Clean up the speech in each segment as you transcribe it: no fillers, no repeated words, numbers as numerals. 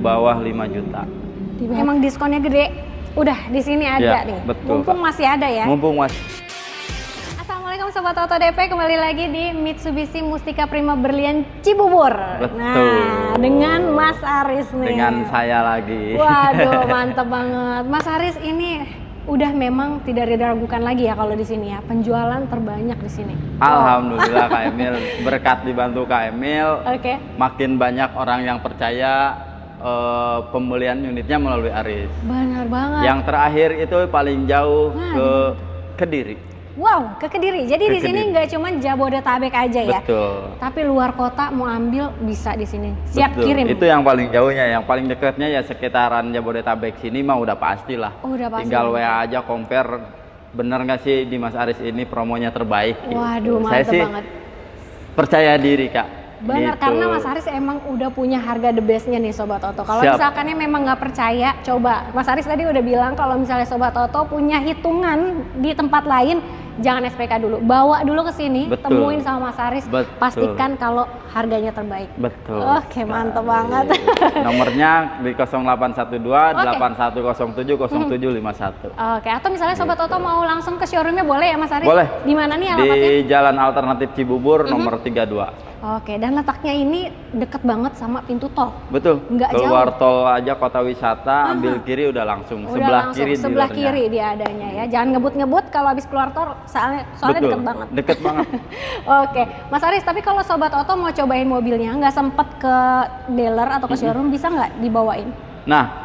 bawah 5 juta. Emang diskonnya gede. Udah di sini ada ya, nih. Betul, mumpung Kak. masih ada ya. Mumpung masih. Assalamualaikum Sobat Oto DP, kembali lagi di Mitsubishi Mustika Prima Berlian Cibubur. Betul. Nah, dengan Mas Aris nih. Dengan saya lagi. Waduh, mantep banget. Mas Aris ini udah memang tidak diragukan lagi ya kalau di sini ya. Penjualan terbanyak di sini. Alhamdulillah Kak Emil, berkat dibantu Kak Emil, Oke. makin banyak orang yang percaya pembelian unitnya melalui Aris. Benar banget. Yang terakhir itu paling jauh ke Kediri. Wow, ke Kediri. Jadi di sini nggak cuma Jabodetabek aja ya. Betul. Tapi luar kota mau ambil bisa di sini. Siap Betul. kirim. Itu yang paling jauhnya, yang paling dekatnya ya sekitaran Jabodetabek sini mah udah pastilah. Oh, udah pasti. Tinggal WA aja compare, bener nggak sih di Mas Aris ini promonya terbaik. Waduh, gitu. mantep Saya sih banget. percaya diri Kak. Benar, gitu. karena Mas Aris emang udah punya harga the bestnya nih Sobat Oto. Kalau Siap. misalkannya memang nggak percaya, coba Mas Aris tadi udah bilang kalau misalnya Sobat Oto punya hitungan di tempat lain, jangan SPK dulu, bawa dulu ke sini, Betul. temuin sama Mas Aris, Betul. pastikan kalau harganya terbaik. Betul. Oke, mantep banget. Nomornya di 0812 8107 0751. Oke, atau misalnya Sobat Oto mau langsung ke showroomnya boleh ya Mas Aris? Boleh. Di mana nih Di alamatnya? Jalan Alternatif Cibubur nomor 32. Oke, dan letaknya ini deket banget sama pintu tol. Betul. Nggak Keluar jauh. tol aja Kota Wisata, ambil kiri udah langsung. Udah Sebelah langsung, kiri sebelah dealernya. kiri dia adanya ya. Jangan ngebut-ngebut kalau habis keluar tol, soalnya Betul. deket banget. Deket banget. Oke, Mas Aris, tapi kalau Sobat Oto mau cobain mobilnya, nggak sempet ke dealer atau ke showroom, bisa nggak dibawain? Nah,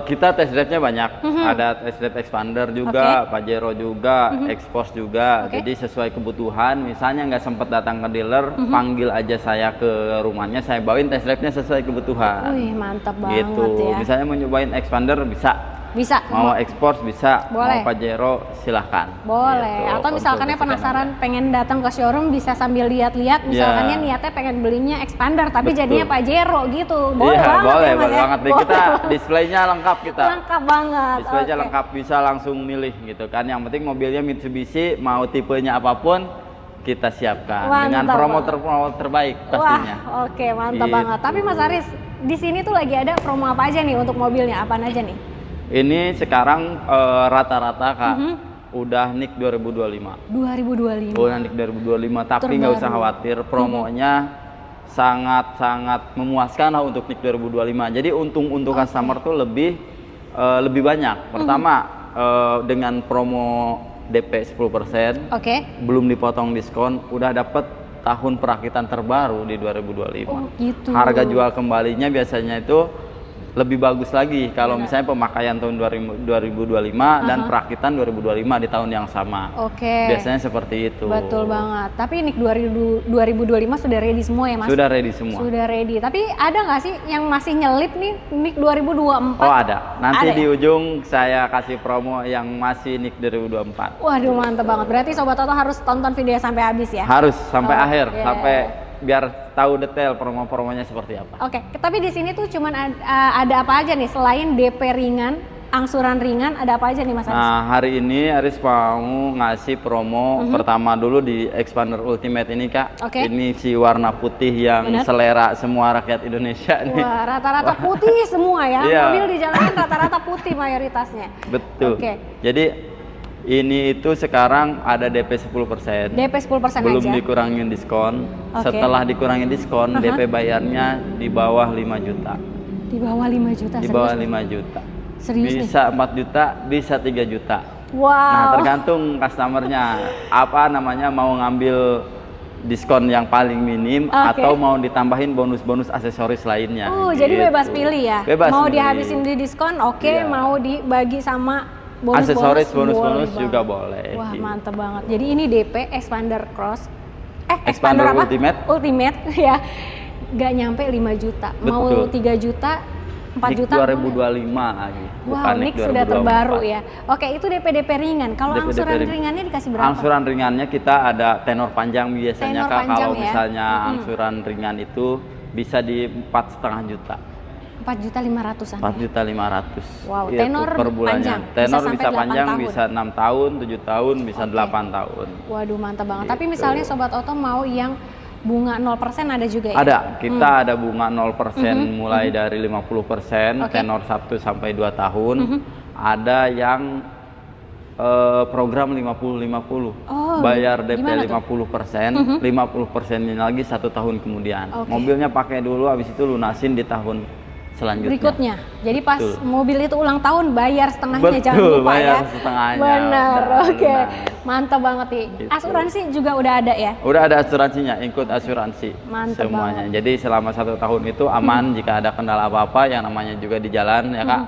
kita test drive-nya banyak. Ada test drive Expander juga, Pajero juga, Expos juga. Oke. Jadi sesuai kebutuhan. Misalnya nggak sempat datang ke dealer, panggil aja saya ke rumahnya, saya bawain test drive-nya sesuai kebutuhan. Wih, mantap banget Gitu. ya. Misalnya mau nyobain Expander bisa, Bisa. mau Expos bisa, Boleh. mau Pajero silahkan. Boleh, Gitu. atau misalkannya Konsultasikan penasaran aja. pengen datang ke showroom bisa sambil lihat-lihat, misalkannya niatnya pengen belinya Expander tapi Betul. jadinya Pajero gitu. Boleh Iya, banget boleh, ya, Mas boleh ya? banget. Nih, kita displaynya lengkap kita. Lengkap banget. Displaynya Oke. lengkap, bisa langsung milih gitu kan. Yang penting mobilnya Mitsubishi, mau tipenya apapun kita siapkan dengan Mantap, promo Pak. terbaik pastinya. Wah, oke, mantap Gitu. banget. Tapi Mas Aris, di sini tuh lagi ada promo apa aja nih untuk mobilnya? Apaan aja nih? Ini sekarang rata-rata Kak udah NIK 2025. 2025. Udah NIK 2025, tapi nggak usah Terbaru. khawatir, promonya sangat-sangat memuaskan lah untuk NIK 2025. Jadi untung untuk customer tuh lebih banyak. Pertama dengan promo DP 10%, Oke. belum dipotong diskon, udah dapet tahun perakitan terbaru di 2025. Oh, gitu. Harga jual kembalinya biasanya itu lebih bagus lagi kalau misalnya pemakaian tahun 2025 dan perakitan 2025 di tahun yang sama. Oke. Biasanya seperti itu. Betul banget. Tapi NIK 2025 sudah ready semua ya, Mas? Sudah ready semua. Sudah ready. Tapi ada nggak sih yang masih nyelip nih NIK 2024? Oh ada. Nanti Ada di ya? ujung saya kasih promo yang masih NIK 2024. Waduh, mantep banget. Berarti Sobat Oto harus tonton videonya sampai habis ya? Harus sampai akhir, Oke. sampai biar tahu detail promo-promonya seperti apa. Oke, tapi di sini tuh cuman ada apa aja nih selain DP ringan, angsuran ringan, ada apa aja nih Mas Aris? Nah, hari ini Aris mau ngasih promo pertama dulu di Expander Ultimate ini Kak. Oke. Ini si warna putih yang Bener. selera semua rakyat Indonesia nih. Wah, rata-rata putih semua ya. Iya. Mobil di jalanan rata-rata putih mayoritasnya. Betul. Oke. Jadi ini itu sekarang ada DP 10%. DP 10% Belum aja. dikurangin diskon. Oke. Setelah dikurangin diskon, DP bayarnya di bawah 5 juta. Di bawah 5 juta. Di serius bawah nih? 5 juta. Serius nih? Bisa 4 juta, bisa 3 juta. Wow. Nah, tergantung customernya apa namanya mau ngambil diskon yang paling minim Oke. atau mau ditambahin bonus-bonus aksesoris lainnya. Jadi gitu. bebas pilih ya. Bebas mau milih. dihabisin di diskon, oke. Iya. Mau dibagi sama bonus-bonus, Aksesoris boleh bonus-bonus juga banget. boleh. Wah, gitu. mantep banget. Jadi ini DP Expander Cross. Expander apa? Ultimate. Ultimate ya. Gak nyampe 5 juta. Mau Betul. 3 juta, 4 NIK juta. 2025 lagi. Wow, NIK sudah 2024. terbaru ya. Oke, itu DP ringan. Kalau DP angsuran ringan. ringannya dikasih berapa? Angsuran ringannya kita ada tenor panjang biasanya Tenor Kak. panjang Kalau ya. misalnya angsuran ringan itu bisa di 4,5 juta. 4.500-an. 4.500.000. Wow, Iya, tenor tuh, per bulannya. panjang. Tenor Bisa sampai bisa 8 panjang, tahun. bisa 6 tahun, 7 tahun, bisa Oke. 8 tahun. Waduh, mantap banget. Tapi Gitu. misalnya Sobat Oto mau yang Bunga 0% ada juga ya? Ada, kita ada bunga 0% mulai dari 50%, Oke. tenor 1 sampai 2 tahun. Ada yang program 50-50. Oh, Bayar DP gimana tuh? 50%, 50%-nya lagi 1 tahun kemudian. Oke. Mobilnya pakai dulu, habis itu lunasin di tahun selanjutnya. Berikutnya. Jadi pas Betul. mobil itu ulang tahun bayar setengahnya, jangan Betul, lupa bayar ya. setengahnya. Benar, Udah oke. lunas. Mantap banget nih. Gitu. Asuransi juga udah ada ya? Udah ada asuransinya, ikut asuransi Mantep semuanya. Jadi selama 1 tahun itu aman jika ada kendala apa-apa, yang namanya juga di jalan ya Kak.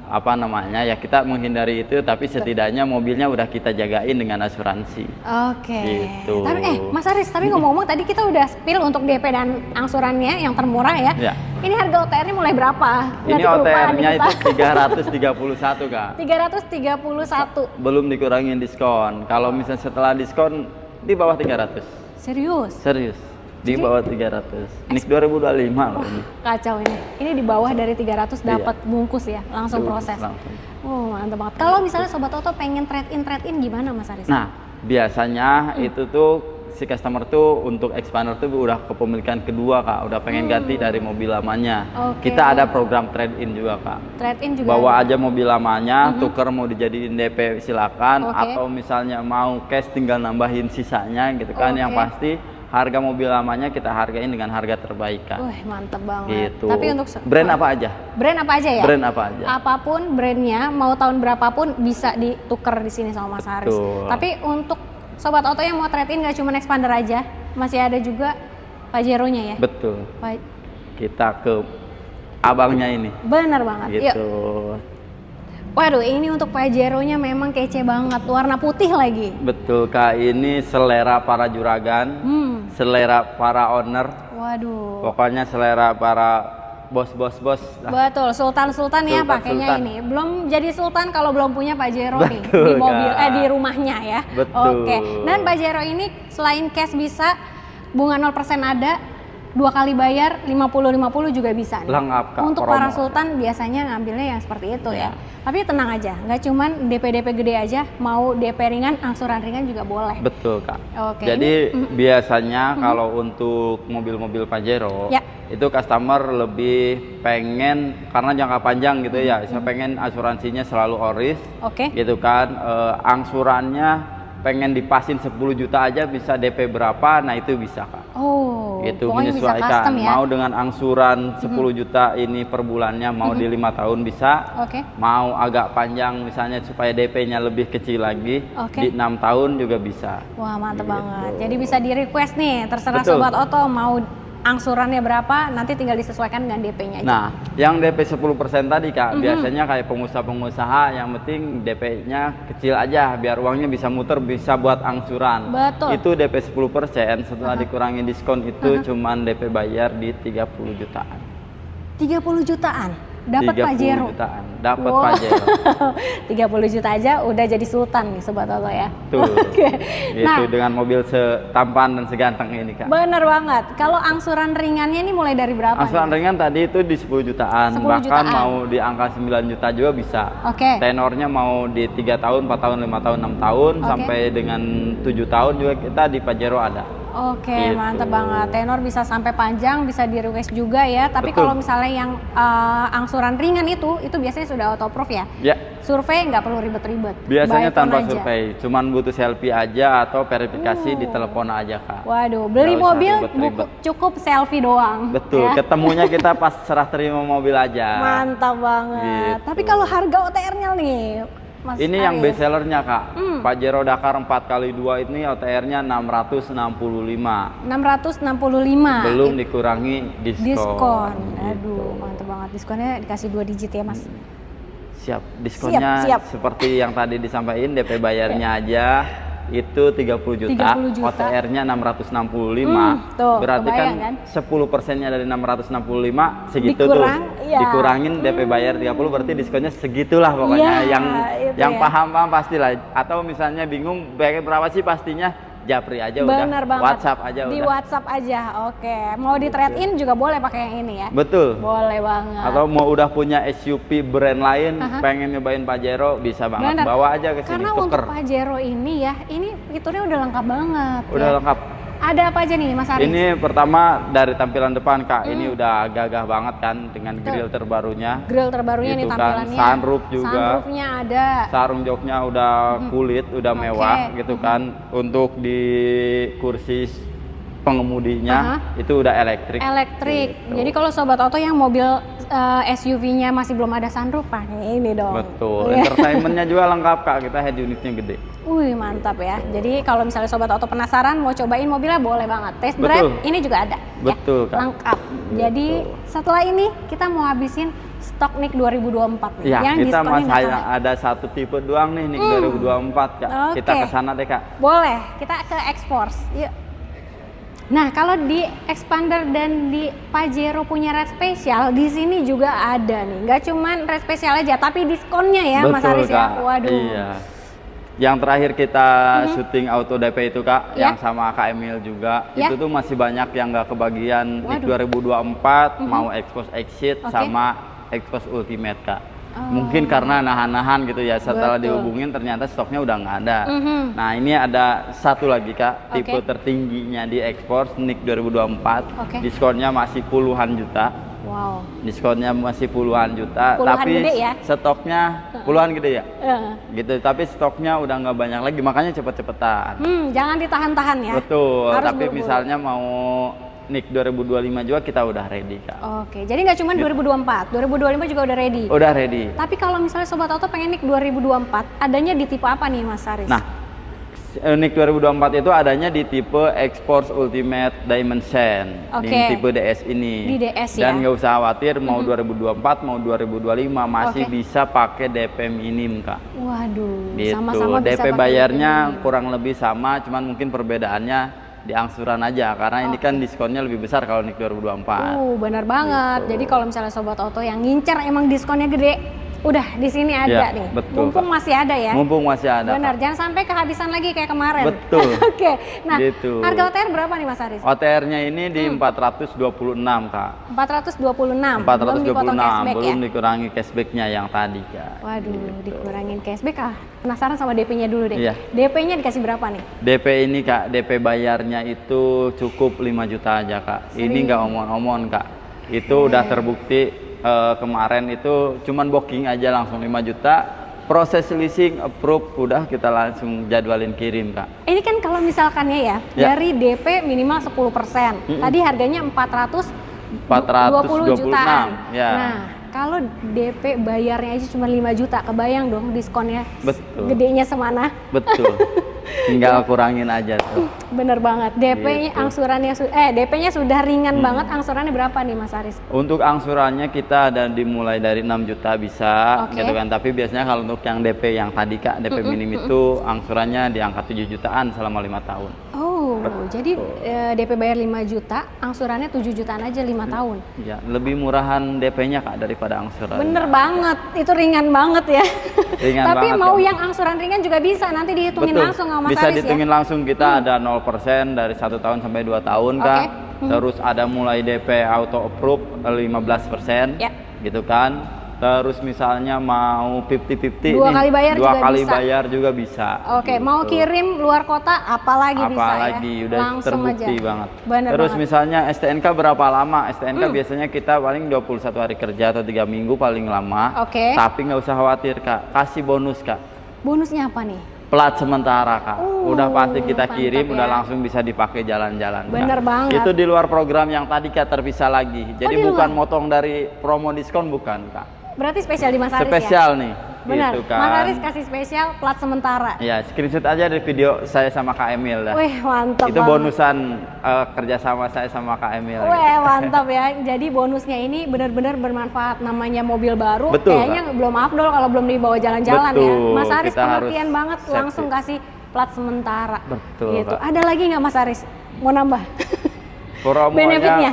Apa namanya ya, kita menghindari itu, tapi setidaknya mobilnya udah kita jagain dengan asuransi. Oke. Gitu. Tapi Mas Aris, tapi ngomong-ngomong tadi kita udah spill untuk DP dan angsurannya yang termurah ya. Ya. Ini harga OTR-nya mulai berapa? Ini OTR-nya itu 331 Kak. 331. Belum dikurangin diskon. Kalau misalnya setelah diskon di bawah 300. Serius? Serius. Di bawah 300. NIK 2025 loh ini. Kacau ini. Ini di bawah dari 300 dapat bungkus ya, langsung Tuh, proses. langsung. Oh, mantap banget. Kalau misalnya Sobat Oto pengen trade-in gimana Mas Aris? Nah, biasanya itu tuh si customer tuh untuk expander tuh udah kepemilikan kedua Kak, udah pengen ganti dari mobil lamanya. Oke. Kita ada program trade-in juga Kak. Trade-in juga Bawa ada. aja mobil lamanya, tuker mau dijadiin DP silakan, Oke. atau misalnya mau cash tinggal nambahin sisanya gitu kan. Oke. Yang pasti harga mobil lamanya kita hargain dengan harga terbaik Kak. Wih, mantep banget. Gitu. Tapi untuk brand apa aja? Brand apa aja ya? Brand apa aja? Apapun brandnya, mau tahun berapapun bisa ditukar di sini sama Mas Haris. Betul. Tapi untuk Sobat Oto yang mau trade-in nggak cuma expander aja, masih ada juga Pajero-nya ya? Betul. Pa- Kita ke abangnya ini. Bener banget. Yuk. Gitu. Waduh, ini untuk Pajero-nya memang kece banget, warna putih lagi. Betul Kak, ini selera para juragan, selera para owner, Waduh. pokoknya selera para bos-bos lah. Betul, sultan-sultan ya Sultan-sultan. pakainya ini. Belum jadi sultan kalau belum punya Pajero nih di Betul, mobil Kak. di rumahnya ya. Betul. Oke. Dan Pajero ini selain cash bisa, bunga 0% ada, 2 kali bayar 50-50 juga bisa nih. Lengkap Kak. Untuk promo. para sultan biasanya ngambilnya yang seperti itu ya. Ya. Tapi tenang aja, nggak cuman DP gede aja, mau DP ringan, angsuran ringan juga boleh. Betul Kak. Oke, Jadi biasanya kalau untuk mobil-mobil Pajero, Ya. itu customer lebih pengen karena jangka panjang gitu ya. Saya pengen asuransinya selalu oris, Oke. gitu kan. Angsurannya pengen dipasin 10 juta aja bisa DP berapa, nah itu bisa Kak. Oh, Gitu, pokoknya bisa menyesuaikan. custom ya. Mau dengan angsuran 10 juta ini per bulannya, mau di 5 tahun bisa. Oke. Mau agak panjang misalnya supaya DP-nya lebih kecil lagi, Oke. di 6 tahun juga bisa. Wah, mantep Gitu. banget. Jadi bisa di request nih, terserah Betul. Sobat Oto mau angsurannya berapa, nanti tinggal disesuaikan dengan DP-nya aja. Nah, yang DP 10% tadi Kak, biasanya kayak pengusaha-pengusaha yang penting DP-nya kecil aja biar uangnya bisa muter, bisa buat angsuran. Betul. Itu DP 10%, setelah dikurangin diskon itu cuman DP bayar di 30 jutaan. 30 jutaan dapat 30 Pajero. jutaan, dapat Wow. Pajero. 30 juta aja udah jadi sultan nih Sobat Oto ya. Tuh. Oke. Gitu Nah, dengan mobil setampan dan seganteng ini Kak. bener banget. Kalau angsuran ringannya ini mulai dari berapa? Angsuran nih? ringan tadi itu di 10 jutaan, 10 bahkan jutaan. mau di angka 9 juta juga bisa. Oke. Tenornya mau di 3 tahun, 4 tahun, 5 tahun, 6 tahun, Oke. sampai dengan 7 tahun juga kita di Pajero ada. Oke, Gitu. mantep banget. Tenor bisa sampai panjang, bisa di request juga ya. Tapi Betul. kalau misalnya yang angsuran ringan itu biasanya sudah auto approve ya. Ya, Survei nggak perlu ribet-ribet. biasanya By phone tanpa aja. survei, cuman butuh selfie aja atau verifikasi di telepon aja Kak. Waduh, beli Nggak usah mobil ribet-ribet. cukup selfie doang. Betul, ya. ketemunya kita pas serah terima mobil aja. Mantap banget. Gitu. Tapi kalau harga OTR-nya nih, Mas Ini yang Aris. best sellernya Kak. Pajero Dakar 4x2 ini OTR-nya 665. 665. Belum dikurangi diskon. Diskon. Gitu. Aduh, mantap banget. Diskonnya dikasih 2 digit ya, Mas. Siap, diskonnya Siap. seperti yang tadi disampaikan, DP bayarnya aja itu 30 juta, 30 juta. OTR-nya 665. Tuh, Berarti kan kebayang kan? 10%-nya dari 665 segitu Dikurang, tuh. iya. Dikurangin DP bayar 30 berarti diskonnya segitulah pokoknya. Iya, yang itu ya. paham-paham pastilah. Atau misalnya bingung bayar berapa sih, pastinya japri aja Bener udah. banget. WhatsApp aja Di udah. WhatsApp aja. Oke. Mau di trade in juga boleh pakai yang ini ya. Betul. Boleh banget. Atau mau udah punya SUV brand lain, pengen nyobain Pajero, bisa banget. Bener. Bawa aja ke sini, Karena untuk tuker. Pajero ini ya, ini fiturnya udah lengkap banget. Udah ya. lengkap. Ada apa aja nih Mas Aris? Ini pertama dari tampilan depan Kak, ini udah gagah banget kan dengan grill terbarunya. Grill terbarunya nih Gitu kan. tampilannya. Sunroof juga. Sunroofnya ada. Sarung joknya udah kulit, udah mewah gitu kan. Untuk di kursi pengemudinya itu udah elektrik. Elektrik. Gitu. Jadi kalau sobat auto yang mobil SUV-nya masih belum ada sunroof, ini dong. Betul. Entertainmentnya juga lengkap Kak, kita head unitnya gede. Wih mantap ya. Jadi kalau misalnya sobat auto penasaran mau cobain mobilnya boleh banget. Test drive ini juga ada. Betul ya? Kak. Lengkap. Jadi setelah ini kita mau habisin stok NIK 2024 nih. Ya, yang kita diskonnya masih nggak ada satu tipe doang nih NIK 2024 Kak. Kita Oke. ke sana deh Kak. Boleh, kita ke X-Force. Yuk. Nah, kalau di Expander dan di Pajero punya red special, di sini juga ada nih. Nggak cuman red special aja, tapi diskonnya ya Mas Betul, Aris ya. Kak. Waduh. Iya. Yang terakhir kita syuting auto DP itu Kak, yang sama Kak Emil juga, itu tuh masih banyak yang nggak kebagian NIK 2024, mau Expose Exit sama Expose Ultimate Kak. Mungkin karena nahan-nahan gitu ya, setelah dihubungin ternyata stoknya udah nggak ada. Nah ini ada satu lagi Kak, tipe tertingginya di Expose NIK 2024, diskonnya masih puluhan juta. Wow. Diskonnya masih puluhan juta, Puluhan tapi gede ya? stoknya puluhan gede ya. Gitu, tapi stoknya udah nggak banyak lagi, makanya cepet-cepetan. Jangan ditahan-tahan ya. Betul, Harus tapi buru-buru. misalnya mau NIK 2025 juga kita udah ready Kak. Oke, jadi nggak cuma 2024, 2025 juga udah ready. Udah ready. Tapi kalau misalnya sobat auto pengen NIK 2024, adanya di tipe apa nih Mas Aris? Nah, NIK 2024 itu adanya di tipe X-Force Ultimate Dimension, di tipe DS ini. Di DS ya. Dan nggak usah khawatir mau 2024 mau 2025 masih bisa pakai DP minim Kak. Waduh, Gitu. sama-sama bisa DP pakai bayarnya ini. kurang lebih sama, cuman mungkin perbedaannya di angsuran aja karena ini kan diskonnya lebih besar kalau NIK 2024. Benar banget. Jadi kalau misalnya sobat auto yang ngincer emang diskonnya gede, udah di sini ada nih. Betul, Mumpung Kak. masih ada ya. Mumpung masih ada. Benar, Kak. jangan sampai kehabisan lagi kayak kemarin. Betul. Oke. Nah, Gitu. harga OTR berapa nih Mas Aris? OTR-nya ini di 426 Kak. 426. 426, Belum dipotong cashback belum ya? dikurangi cashback-nya yang tadi Kak. Waduh, dikurangin cashback penasaran sama DP-nya dulu deh. Iya. DP-nya dikasih berapa nih? DP ini Kak, DP bayarnya itu cukup 5 juta aja Kak. Ini nggak omong-omong Kak. Itu udah terbukti kemarin itu cuman booking aja langsung 5 juta. Proses leasing approve udah kita langsung jadwalin kirim Kak. Ini kan kalau misalkannya ya, dari DP minimal 10%. Tadi harganya 420 jutaan. Ya. Nah, kalau DP bayarnya aja cuma 5 juta, kebayang dong diskonnya Betul. gedenya semana. Betul. Tinggal kurangin aja tuh. Bener banget. DP-nya Gitu. angsurannya DP-nya sudah ringan banget. Angsurannya berapa nih Mas Aris? Untuk angsurannya kita ada dimulai dari 6 juta bisa Oke. gitu kan. Tapi biasanya kalau untuk yang DP yang tadi Kak, DP minim itu angsurannya di angka 7 jutaan selama 5 tahun. Oh, jadi DP bayar 5 juta, angsurannya 7 jutaan aja 5 tahun. Ya, lebih murahan DP-nya Kak daripada angsuran. Bener banget, itu ringan banget ya. Ringan Tapi banget, mau ya. yang angsuran ringan juga bisa, nanti dihitungin Betul. langsung sama Mas Bisa Aris dihitungin ya. langsung, kita ada 0% dari 1 tahun sampai 2 tahun Kak. Terus ada mulai DP auto approve 15%. Ya. Gitu kan. Terus misalnya mau 50-50 Dua kali bayar dua juga kali bisa. bayar juga bisa. Oke, gitu. mau kirim luar kota apalagi bisa ya. Apalagi udah Langsung terbukti aja. banget. Bener Terus banget. misalnya STNK berapa lama? STNK biasanya kita paling 21 hari kerja atau 3 minggu paling lama. Oke. Tapi nggak usah khawatir Kak, kasih bonus Kak. Bonusnya apa nih? Plat sementara Kak. Udah pasti kita mantap kirim, ya. udah langsung bisa dipakai jalan-jalan. Kak. Bener banget. Itu di luar program yang tadi Kak terpisah lagi. Jadi di bukan luar? motong dari promo diskon bukan Kak. Berarti spesial di Mas Aris Spesial ya? nih. Benar, Gitu kan. Mas Aris kasih spesial plat sementara. Ya, screenshot aja dari video saya sama Kak Emil dah. Wih, mantap Itu banget. bonusan kerjasama saya sama Kak Emil. Wih, mantap ya. Jadi bonusnya ini benar-benar bermanfaat. Namanya mobil baru, Betul, kayaknya belum afdol kalau belum dibawa jalan-jalan ya. Betul, Mas Aris kita pengertian harus banget, safety. langsung kasih plat sementara. Betul, Gitu. Kak. Ada lagi nggak Mas Aris? Mau nambah? Promonya, Benefitnya?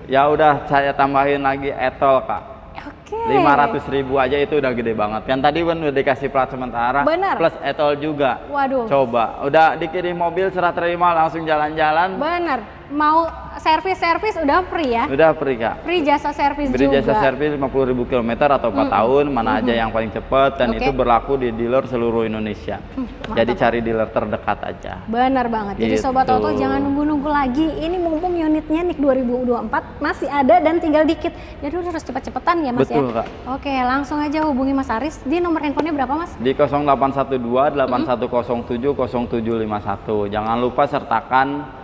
ya udah saya tambahin lagi etol Kak. Oke. 500.000 aja itu udah gede banget. Kan tadi kan udah dikasih plat sementara Bener. plus etol juga. Waduh. Coba, udah dikirim mobil serah terima langsung jalan-jalan. Bener. Mau servis udah free ya? Udah free Kak. Free jasa servis Beri juga. jasa servis 50.000 km atau 4 tahun, mana aja yang paling cepat, dan Oke. itu berlaku di dealer seluruh Indonesia. Jadi cari dealer terdekat aja. Bener banget. Jadi Gitu. Sobat Auto jangan nunggu-nunggu lagi. Ini mumpung unitnya NIK 2024 masih ada dan tinggal dikit. Jadi udah harus cepet-cepetan ya Mas Betul, ya? Kak. Oke, langsung aja hubungi Mas Aris. Di nomor handphonenya berapa Mas? Di 0812 8107 0751. Jangan lupa sertakan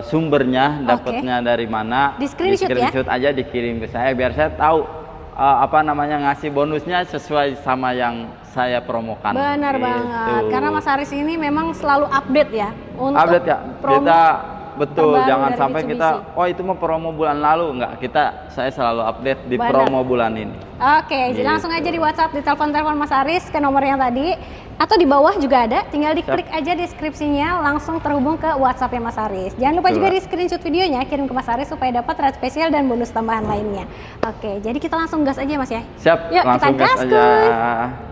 sumbernya, dapatnya dari mana. Di screenshot ya? Aja dikirim ke saya biar saya tahu apa namanya ngasih bonusnya sesuai sama yang saya promokan. Benar gitu. banget. Karena Mas Aris ini memang selalu update ya untuk Update ya. promo Kita betul, terbaru jangan dari sampai Mitsubishi. kita oh itu mah promo bulan lalu, enggak. Saya selalu update di Benar. promo bulan ini. Oke, jadi Gitu. langsung aja di WhatsApp, di telepon Mas Aris ke nomor yang tadi, atau di bawah juga ada, tinggal diklik aja deskripsinya, langsung terhubung ke WhatsApp ya Mas Aris. Jangan lupa Betul. juga di screenshot videonya, kirim ke Mas Aris supaya dapat rate spesial dan bonus tambahan lainnya. Oke, jadi kita langsung gas aja Mas ya. Siap, Yuk, langsung kita gas gaskun. aja.